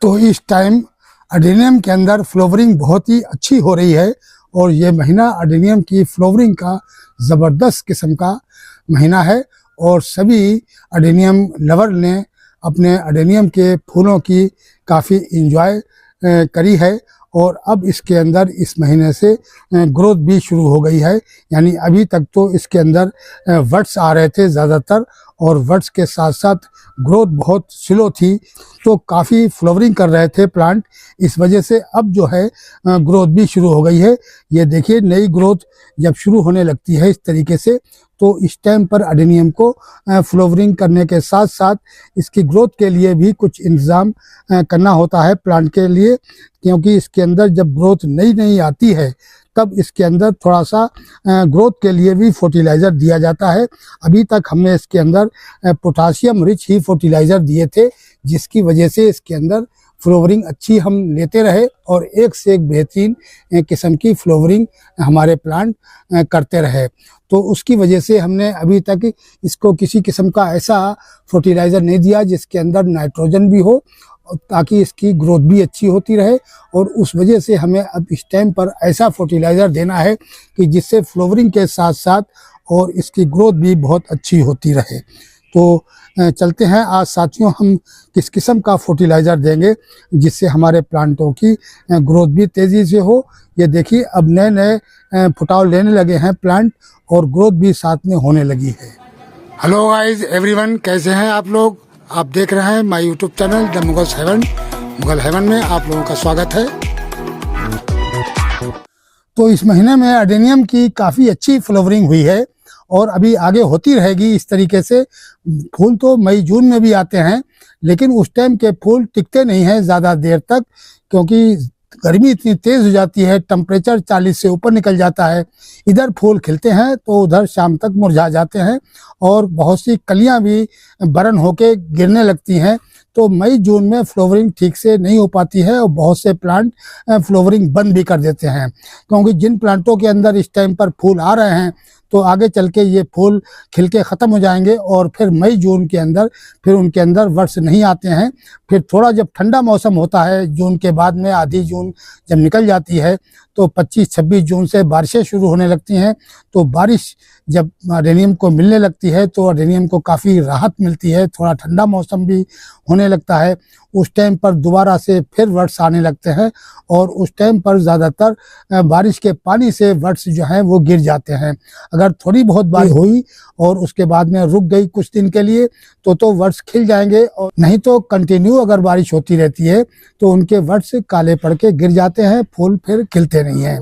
तो इस time adenium के अंदर फ्लावरिंग बहुत ही अच्छी हो रही है और ये महीना अडेनियम की फ्लावरिंग का ज़बरदस्त किस्म का महीना है और सभी अडेनियम लवर ने अपने अडेनियम के फूलों की काफ़ी इंजॉय करी है और अब इसके अंदर इस महीने से ग्रोथ भी शुरू हो गई है। यानी अभी तक तो इसके अंदर वर्ड्स आ रहे थे ज़्यादातर और वर्ड्स के साथ साथ ग्रोथ बहुत स्लो थी, तो काफ़ी फ्लावरिंग कर रहे थे प्लांट। इस वजह से अब जो है ग्रोथ भी शुरू हो गई है। ये देखिए, नई ग्रोथ जब शुरू होने लगती है इस तरीके से, तो इस टाइम पर अडेनियम को फ्लावरिंग करने के साथ साथ इसकी ग्रोथ के लिए भी कुछ इंतज़ाम करना होता है प्लांट के लिए, क्योंकि इसके अंदर जब ग्रोथ नई नई आती है तब इसके अंदर थोड़ा सा ग्रोथ के लिए भी फर्टिलाइज़र दिया जाता है। अभी तक हमने इसके अंदर पोटाशियम रिच ही फर्टिलाइज़र दिए थे, जिसकी वजह से इसके अंदर फ्लावरिंग अच्छी हम लेते रहे और एक से एक बेहतरीन किस्म की फ्लावरिंग हमारे प्लांट करते रहे। तो उसकी वजह से हमने अभी तक इसको किसी किस्म का ऐसा फर्टिलाइज़र नहीं दिया जिसके अंदर नाइट्रोजन भी हो, ताकि इसकी ग्रोथ भी अच्छी होती रहे। और उस वजह से हमें अब इस टाइम पर ऐसा फर्टिलाइज़र देना है कि जिससे फ्लावरिंग के साथ साथ और इसकी ग्रोथ भी बहुत अच्छी होती रहे। तो चलते हैं आज साथियों, हम किस किस्म का फर्टिलाइज़र देंगे जिससे हमारे प्लांटों की ग्रोथ भी तेज़ी से हो। ये देखिए, अब नए नए फुटाव लेने लगे हैं प्लांट और ग्रोथ भी साथ में होने लगी है। हेलो गाइस एवरीवन, कैसे हैं आप लोग? आप देख रहे हैं my YouTube channel the Mughals heaven. Mughal heaven में आप लोगों का स्वागत है। तो इस महीने में अडेनियम की काफ़ी अच्छी फ्लावरिंग हुई है और अभी आगे होती रहेगी इस तरीके से। फूल तो मई जून में भी आते हैं, लेकिन उस टाइम के फूल टिकते नहीं हैं ज़्यादा देर तक, क्योंकि गर्मी इतनी तेज़ हो जाती है, टेम्परेचर 40 से ऊपर निकल जाता है। इधर फूल खिलते हैं तो उधर शाम तक मुरझा जाते हैं और बहुत सी कलियां भी बरन होके गिरने लगती हैं। तो मई जून में फ्लावरिंग ठीक से नहीं हो पाती है और बहुत से प्लांट फ्लावरिंग बंद भी कर देते हैं, क्योंकि जिन प्लांटों के अंदर इस टाइम पर फूल आ रहे हैं तो आगे चल के ये फूल खिल के ख़त्म हो जाएंगे और फिर मई जून के अंदर फिर उनके अंदर वर्ड्स नहीं आते हैं। फिर थोड़ा जब ठंडा मौसम होता है, जून के बाद में आधी जून जब निकल जाती है तो 25-26 जून से बारिशें शुरू होने लगती हैं। तो बारिश जब अडेनियम को मिलने लगती है तो अडेनियम को काफ़ी राहत मिलती है, थोड़ा ठंडा मौसम भी होने लगता है। उस टाइम पर दोबारा से फिर वर्ड्स आने लगते हैं और उस टाइम पर ज़्यादातर बारिश के पानी से वर्ड्स जो हैं वो गिर जाते हैं। अगर थोड़ी बहुत बारिश हुई और उसके बाद में रुक गई कुछ दिन के लिए तो वर्ड्स खिल जाएंगे, और नहीं तो कंटिन्यू अगर बारिश होती रहती है तो उनके वर्ड्स काले पड़ के गिर जाते हैं, फूल फिर खिलते नहीं हैं।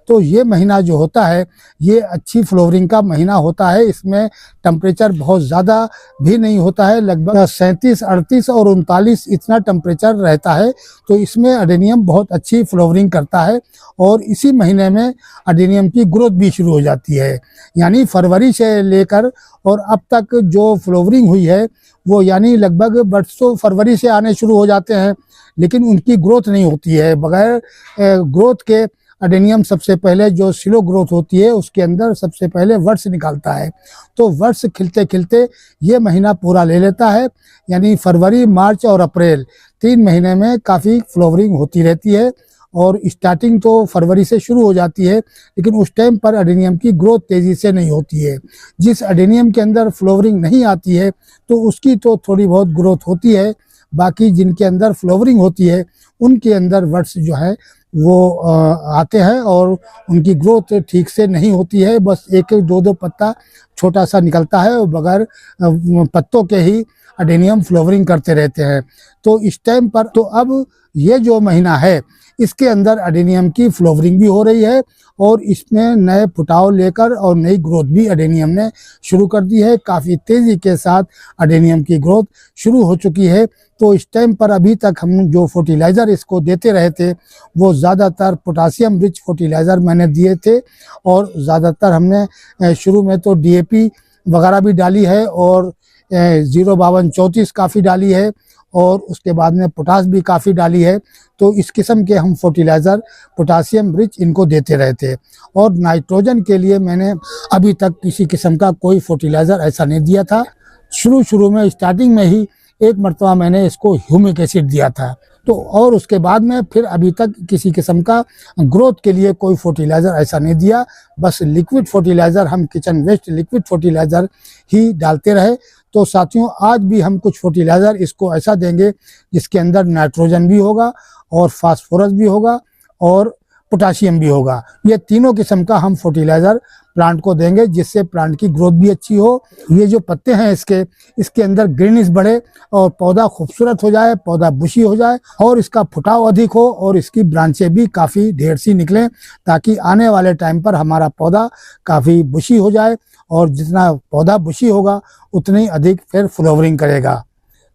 तो ये महीना जो होता है ये अच्छी फ्लावरिंग का महीना होता है। इसमें टेम्परेचर बहुत ज़्यादा भी नहीं होता है, लगभग 37, 38 और 39 इतना टेम्परेचर रहता है। तो इसमें अडेनियम बहुत अच्छी फ्लावरिंग करता है और इसी महीने में अडेनियम की ग्रोथ भी शुरू हो जाती है। यानी फरवरी से लेकर और अब तक जो फ्लावरिंग हुई है वो यानी लगभग बर्ड्स तो फरवरी से आने शुरू हो जाते हैं, लेकिन उनकी ग्रोथ नहीं होती है। बगैर ग्रोथ के अडेनियम सबसे पहले जो स्लो ग्रोथ होती है उसके अंदर सबसे पहले वर्ड्स निकालता है। तो वर्ड्स खिलते खिलते ये महीना पूरा ले लेता है, यानी फरवरी, मार्च और अप्रैल 3 महीने में काफ़ी फ्लावरिंग होती रहती है। और स्टार्टिंग तो फरवरी से शुरू हो जाती है, लेकिन उस टाइम पर अडेनियम की ग्रोथ तेज़ी से नहीं होती है। जिस अडेनियम के अंदर फ्लावरिंग नहीं आती है तो उसकी तो थोड़ी बहुत ग्रोथ होती है, बाकी जिनके अंदर फ्लावरिंग होती है उनके अंदर वर्ड्स जो है वो आते हैं और उनकी ग्रोथ ठीक से नहीं होती है। बस एक एक दो पत्ता छोटा सा निकलता है और बगैर पत्तों के ही अडेनियम फ्लावरिंग करते रहते हैं। तो इस टाइम पर तो अब ये जो महीना है इसके अंदर अडेनियम की फ्लावरिंग भी हो रही है और इसमें नए फुटाव लेकर और नई ग्रोथ भी अडेनियम ने शुरू कर दी है। काफ़ी तेज़ी के साथ अडेनियम की ग्रोथ शुरू हो चुकी है। तो इस टाइम पर अभी तक हम जो फर्टिलाइज़र इसको देते रहे थे वो ज़्यादातर पोटाशियम रिच फर्टिलाइज़र मैंने दिए थे और ज़्यादातर हमने शुरू में तो DAP वगैरह भी डाली है और 05234 काफ़ी डाली है और उसके बाद में पोटाश भी काफ़ी डाली है। तो इस किस्म के हम फर्टिलाइज़र पोटाशियम रिच इनको देते रहे थे। और नाइट्रोजन के लिए मैंने अभी तक किसी किस्म का कोई फर्टिलाइज़र ऐसा नहीं दिया था। शुरू में स्टार्टिंग में ही एक मरतबा मैंने इसको ह्यूमिक एसिड दिया था, तो और उसके बाद में फिर अभी तक किसी किस्म का ग्रोथ के लिए कोई फर्टिलाइज़र ऐसा नहीं दिया, बस लिक्विड फर्टिलाइज़र, हम किचन वेस्ट लिक्विड फर्टिलाइज़र ही डालते रहे। तो साथियों, आज भी हम कुछ फर्टिलाइज़र इसको ऐसा देंगे जिसके अंदर नाइट्रोजन भी होगा और फास्फोरस भी होगा और पोटाशियम भी होगा। ये तीनों किस्म का हम फर्टिलाइज़र प्लांट को देंगे जिससे प्लांट की ग्रोथ भी अच्छी हो। ये जो पत्ते हैं इसके अंदर ग्रीनिश बढ़े और पौधा खूबसूरत हो जाए, पौधा बुशी हो जाए और इसका फुटाव अधिक हो और इसकी ब्रांचें भी काफ़ी ढेर सी निकलें, ताकि आने वाले टाइम पर हमारा पौधा काफ़ी बुशी हो जाए और जितना पौधा बुशी होगा उतनी अधिक फिर फ्लावरिंग करेगा।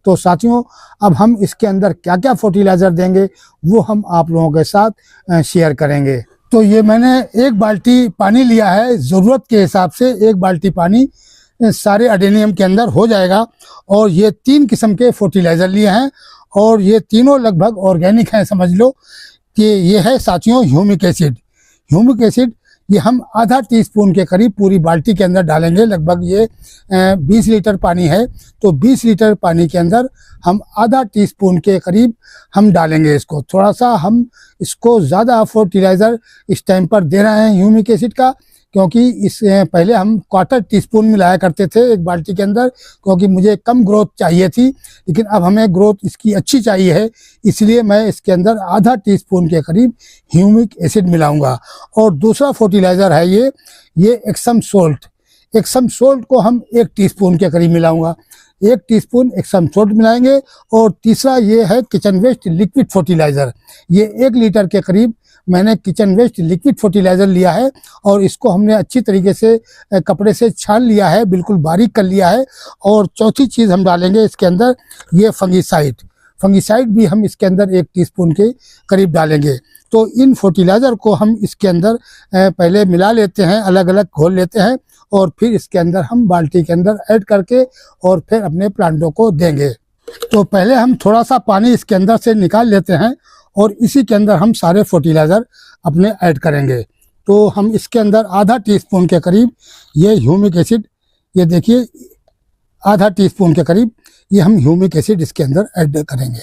तो साथियों, अब हम इसके अंदर क्या क्या फर्टिलाइज़र देंगे वो हम आप लोगों के साथ शेयर करेंगे। तो ये मैंने 1 बाल्टी पानी लिया है, ज़रूरत के हिसाब से 1 बाल्टी पानी सारे अडेनियम के अंदर हो जाएगा। और ये 3 किस्म के फर्टिलाइज़र लिए हैं और ये तीनों लगभग ऑर्गेनिक हैं। समझ लो कि ये है साथियों ह्यूमिक एसिड। ह्यूमिक एसिड ये हम आधा टीस्पून के करीब पूरी बाल्टी के अंदर डालेंगे। लगभग ये 20 लीटर पानी है, तो 20 लीटर पानी के अंदर हम आधा टीस्पून के करीब हम डालेंगे इसको। थोड़ा सा हम इसको ज़्यादा फर्टिलाइज़र इस टाइम पर दे रहे हैं ह्यूमिक एसिड का, क्योंकि इस पहले हम 1/4 टीस्पून मिलाया करते थे 1 बाल्टी के अंदर, क्योंकि मुझे कम ग्रोथ चाहिए थी, लेकिन अब हमें ग्रोथ इसकी अच्छी चाहिए है, इसलिए मैं इसके अंदर आधा टीस्पून के करीब ह्यूमिक एसिड मिलाऊंगा। और दूसरा फर्टिलाइज़र है ये एक्सम सोल्ट। एक्सम सोल्ट को हम 1 टीस्पून के करीब मिलाऊंगा, 1 टीस्पून एक्सम सोल्ट मिलाएंगे। और तीसरा ये है किचन वेस्ट लिक्विड फर्टिलाइज़र। ये 1 लीटर के करीब मैंने किचन वेस्ट लिक्विड फर्टिलाइज़र लिया है और इसको हमने अच्छी तरीके से कपड़े से छान लिया है, बिल्कुल बारीक कर लिया है। और चौथी चीज़ हम डालेंगे इसके अंदर ये फंगिसाइड। फंगिसाइड भी हम इसके अंदर 1 टीस्पून के करीब डालेंगे। तो इन फर्टिलाइज़र को हम इसके अंदर पहले मिला लेते हैं, अलग अलग घोल लेते हैं और फिर इसके अंदर हम बाल्टी के अंदर ऐड करके और फिर अपने प्लांटों को देंगे। तो पहले हम थोड़ा सा पानी इसके अंदर से निकाल लेते हैं और इसी के अंदर हम सारे फर्टिलाइज़र अपने ऐड करेंगे। तो हम इसके अंदर आधा टीस्पून के करीब ये ह्यूमिक एसिड, ये देखिए आधा टीस्पून के करीब ये हम ह्यूमिक एसिड इसके अंदर ऐड करेंगे।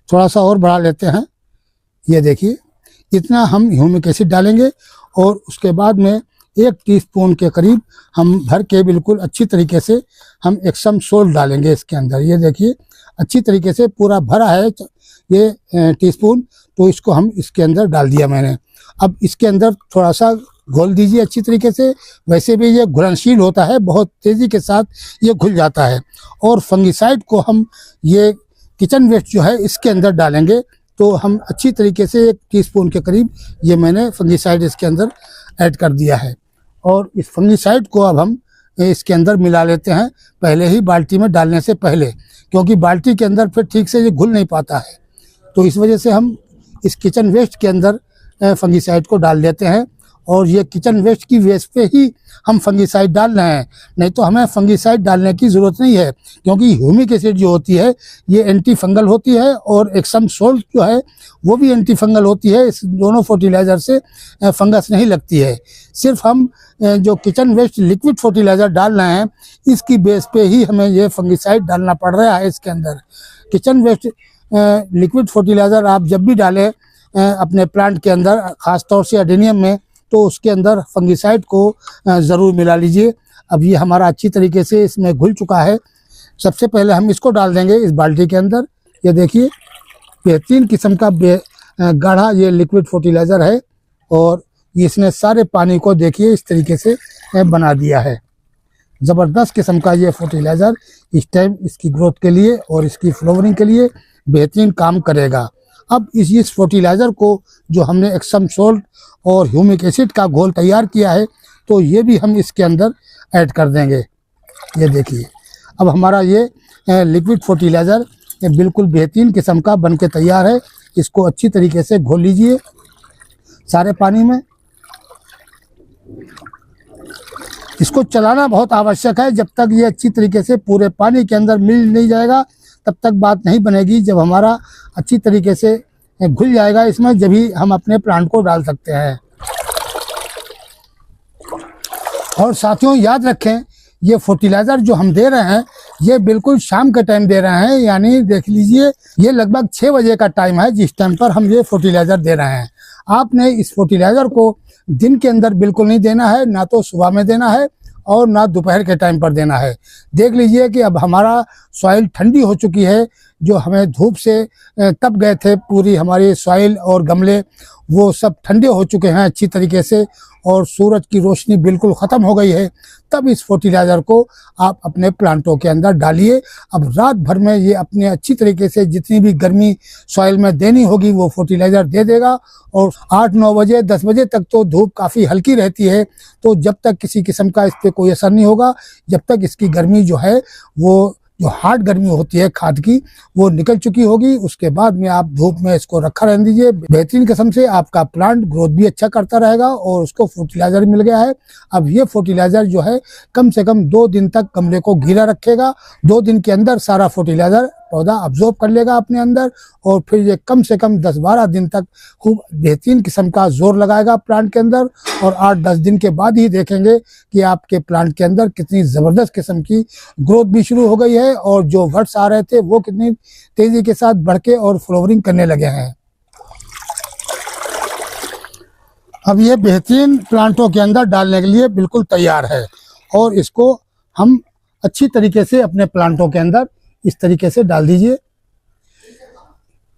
थोड़ा सा और बढ़ा लेते हैं, ये देखिए इतना हम ह्यूमिक एसिड डालेंगे। और उसके बाद में 1 टीस्पून के करीब हम भर के बिल्कुल अच्छी तरीके से हम एक्सम सोल्ट डालेंगे इसके अंदर। ये देखिए अच्छी तरीके से पूरा भरा है ये टीस्पून, तो इसको हम इसके अंदर डाल दिया मैंने। अब इसके अंदर थोड़ा सा घोल दीजिए अच्छी तरीके से। वैसे भी ये घुलनशील होता है, बहुत तेज़ी के साथ ये घुल जाता है। और फंगिसाइड को हम ये किचन वेस्ट जो है इसके अंदर डालेंगे। तो हम अच्छी तरीके से 1 टीस्पून के करीब ये मैंने फंगिसाइड इसके अंदर ऐड कर दिया है। और इस फंगिसाइड को अब हम इसके अंदर मिला लेते हैं, पहले ही बाल्टी में डालने से पहले, क्योंकि बाल्टी के अंदर फिर ठीक से ये घुल नहीं पाता है। तो इस वजह से हम इस किचन वेस्ट के अंदर फंगिसाइड को डाल देते हैं। और ये किचन वेस्ट की वेस्ट पे ही हम फंगिसाइड डाल रहे हैं, नहीं तो हमें फंगिसाइड डालने की ज़रूरत नहीं है, क्योंकि ह्यूमिक एसिड जो होती है ये एंटी फंगल होती है और एक्सम सोल्ट जो है वो भी एंटी फंगल होती है। इस दोनों फर्टिलाइज़र से फंगस नहीं लगती है। सिर्फ हम जो किचन वेस्ट लिक्विड फर्टिलाइज़र डाल रहे हैं इसकी बेस पे ही हमें ये फंगिसाइड डालना पड़ रहा है इसके अंदर। किचन वेस्ट लिक्विड फर्टिलाइज़र आप जब भी डालें अपने प्लांट के अंदर, ख़ास तौर से अडेनियम में, तो उसके अंदर फंगिसाइड को ज़रूर मिला लीजिए। अब ये हमारा अच्छी तरीके से इसमें घुल चुका है। सबसे पहले हम इसको डाल देंगे इस बाल्टी के अंदर। ये देखिए बेहतरीन किस्म का गाढ़ा ये लिक्विड फर्टिलाइज़र है और इसने सारे पानी को देखिए इस तरीके से बना दिया है। ज़बरदस्त किस्म का ये फर्टिलाइज़र इस टाइम इसकी ग्रोथ के लिए और इसकी फ्लावरिंग के लिए बेहतरीन काम करेगा। अब इस फर्टिलाइज़र को जो हमने एक्सम सोल्ट और ह्यूमिक एसिड का घोल तैयार किया है, तो ये भी हम इसके अंदर ऐड कर देंगे। ये देखिए अब हमारा ये लिक्विड फर्टिलाइज़र बिल्कुल बेहतरीन किस्म का बनके तैयार है। इसको अच्छी तरीके से घोल लीजिए सारे पानी में। इसको चलाना बहुत आवश्यक है। जब तक ये अच्छी तरीके से पूरे पानी के अंदर मिल नहीं जाएगा तब तक बात नहीं बनेगी। जब हमारा अच्छी तरीके से घुल जाएगा इसमें, जब ही हम अपने प्लांट को डाल सकते हैं। और साथियों याद रखें, ये फर्टिलाइज़र जो हम दे रहे हैं ये बिल्कुल शाम का टाइम दे रहे हैं, यानी देख लीजिए ये लगभग 6 बजे का टाइम है जिस टाइम पर हम ये फर्टिलाइजर दे रहे हैं। आपने इस फर्टिलाइजर को दिन के अंदर बिल्कुल नहीं देना है, ना तो सुबह में देना है और ना दोपहर के टाइम पर देना है। देख लीजिए कि अब हमारा सॉइल ठंडी हो चुकी है, जो हमें धूप से तप गए थे, पूरी हमारी सॉइल और गमले वो सब ठंडे हो चुके हैं अच्छी तरीके से, और सूरज की रोशनी बिल्कुल ख़त्म हो गई है। तब इस फर्टिलाइज़र को आप अपने प्लांटों के अंदर डालिए। अब रात भर में ये अपने अच्छी तरीके से जितनी भी गर्मी सॉइल में देनी होगी वो फर्टिलाइज़र दे देगा। और 8-9 बजे 10 बजे तक तो धूप काफ़ी हल्की रहती है, तो जब तक किसी किस्म का इस पर कोई असर नहीं होगा, जब तक इसकी गर्मी जो है वो जो हार्ड गर्मी होती है खाद की वो निकल चुकी होगी, उसके बाद में आप धूप में इसको रखा रहने दीजिए। बेहतरीन किस्म से आपका प्लांट ग्रोथ भी अच्छा करता रहेगा और उसको फर्टिलाइजर मिल गया है। अब ये फर्टिलाइजर जो है कम से कम 2 दिन तक गमले को गीला रखेगा। 2 दिन के अंदर सारा फर्टिलाइजर पौधा अब्जॉर्ब कर लेगा अपने अंदर, और फिर ये कम से कम 10-12 दिन तक खूब बेहतरीन किस्म का जोर लगाएगा प्लांट के अंदर। और 8-10 दिन के बाद ही देखेंगे कि आपके प्लांट के अंदर कितनी ज़बरदस्त किस्म की ग्रोथ भी शुरू हो गई है, और जो वर्ड्स आ रहे थे वो कितनी तेज़ी के साथ बढ़ के और फ्लावरिंग करने लगे हैं। अब ये बेहतरीन प्लांटों के अंदर डालने के लिए बिल्कुल तैयार है, और इसको हम अच्छी तरीके से अपने प्लांटों के अंदर इस तरीके से डाल दीजिए।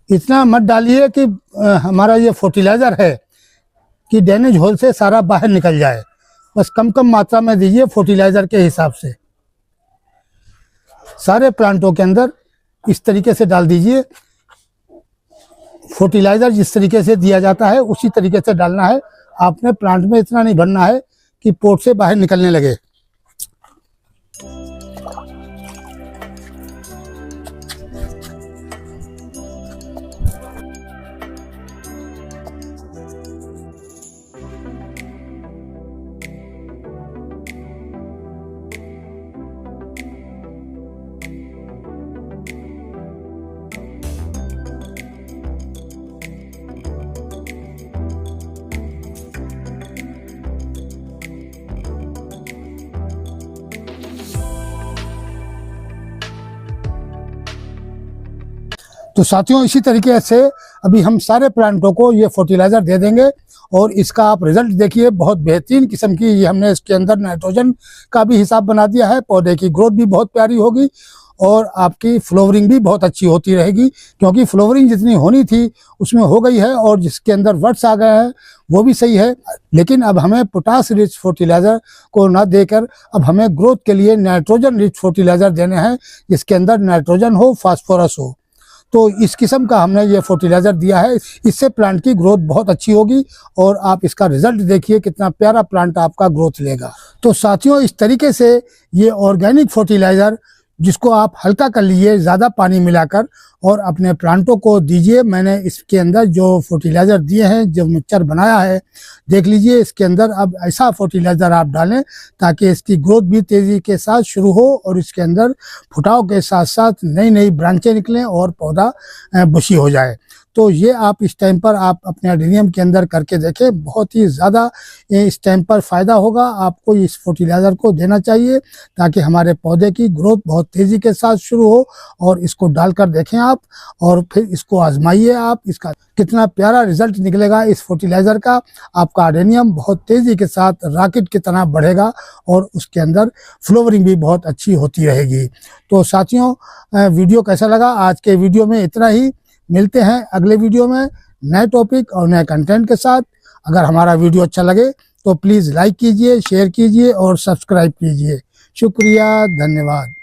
इतना मत डालिए कि हमारा ये फर्टिलाइज़र है कि ड्रेनेज होल से सारा बाहर निकल जाए। बस कम कम मात्रा में दीजिए फर्टिलाइज़र के हिसाब से। सारे प्लांटों के अंदर इस तरीके से डाल दीजिए। फर्टिलाइज़र जिस तरीके से दिया जाता है उसी तरीके से डालना है। आपने प्लांट में इतना नहीं भरना है कि पोट से बाहर निकलने लगे। तो साथियों इसी तरीके से अभी हम सारे प्लांटों को ये फर्टिलाइज़र दे देंगे, और इसका आप रिजल्ट देखिए। बहुत बेहतरीन किस्म की ये हमने इसके अंदर नाइट्रोजन का भी हिसाब बना दिया है। पौधे की ग्रोथ भी बहुत प्यारी होगी और आपकी फ्लावरिंग भी बहुत अच्छी होती रहेगी, क्योंकि फ्लावरिंग जितनी होनी थी उसमें हो गई है, और जिसके अंदर वर्ड्स आ गए हैं वो भी सही है। लेकिन अब हमें पोटास रिच फर्टिलाइज़र को ना देकर अब हमें ग्रोथ के लिए नाइट्रोजन रिच फर्टिलाइज़र देने हैं, जिसके अंदर नाइट्रोजन हो, फास्फोरस हो। तो इस किस्म का हमने ये फर्टिलाइज़र दिया है। इससे प्लांट की ग्रोथ बहुत अच्छी होगी, और आप इसका रिजल्ट देखिए कितना प्यारा प्लांट आपका ग्रोथ लेगा। तो साथियों इस तरीके से ये ऑर्गेनिक फर्टिलाइज़र जिसको आप हल्का कर लीजिए ज़्यादा पानी मिलाकर और अपने प्लांटों को दीजिए। मैंने इसके अंदर जो फर्टिलाइज़र दिए हैं, जो मिक्सचर बनाया है, देख लीजिए। इसके अंदर अब ऐसा फर्टिलाइज़र आप डालें ताकि इसकी ग्रोथ भी तेज़ी के साथ शुरू हो, और इसके अंदर फुटाव के साथ साथ नई नई ब्रांचें निकलें और पौधा बुशी हो जाए। तो ये आप इस टाइम पर आप अपने एडेनियम के अंदर करके देखें, बहुत ही ज़्यादा इस टाइम पर फ़ायदा होगा। आपको इस फर्टिलाइज़र को देना चाहिए ताकि हमारे पौधे की ग्रोथ बहुत तेज़ी के साथ शुरू हो, और इसको डालकर देखें आप, और फिर इसको आजमाइए आप। इसका कितना प्यारा रिजल्ट निकलेगा इस फर्टिलाइज़र का। आपका एडेनियम बहुत तेज़ी के साथ रॉकेट की तरह बढ़ेगा, और उसके अंदर फ्लावरिंग भी बहुत अच्छी होती रहेगी। तो साथियों वीडियो कैसा लगा? आज के वीडियो में इतना ही। मिलते हैं अगले वीडियो में नए टॉपिक और नए कंटेंट के साथ। अगर हमारा वीडियो अच्छा लगे तो प्लीज़ लाइक कीजिए, शेयर कीजिए और सब्सक्राइब कीजिए। शुक्रिया, धन्यवाद।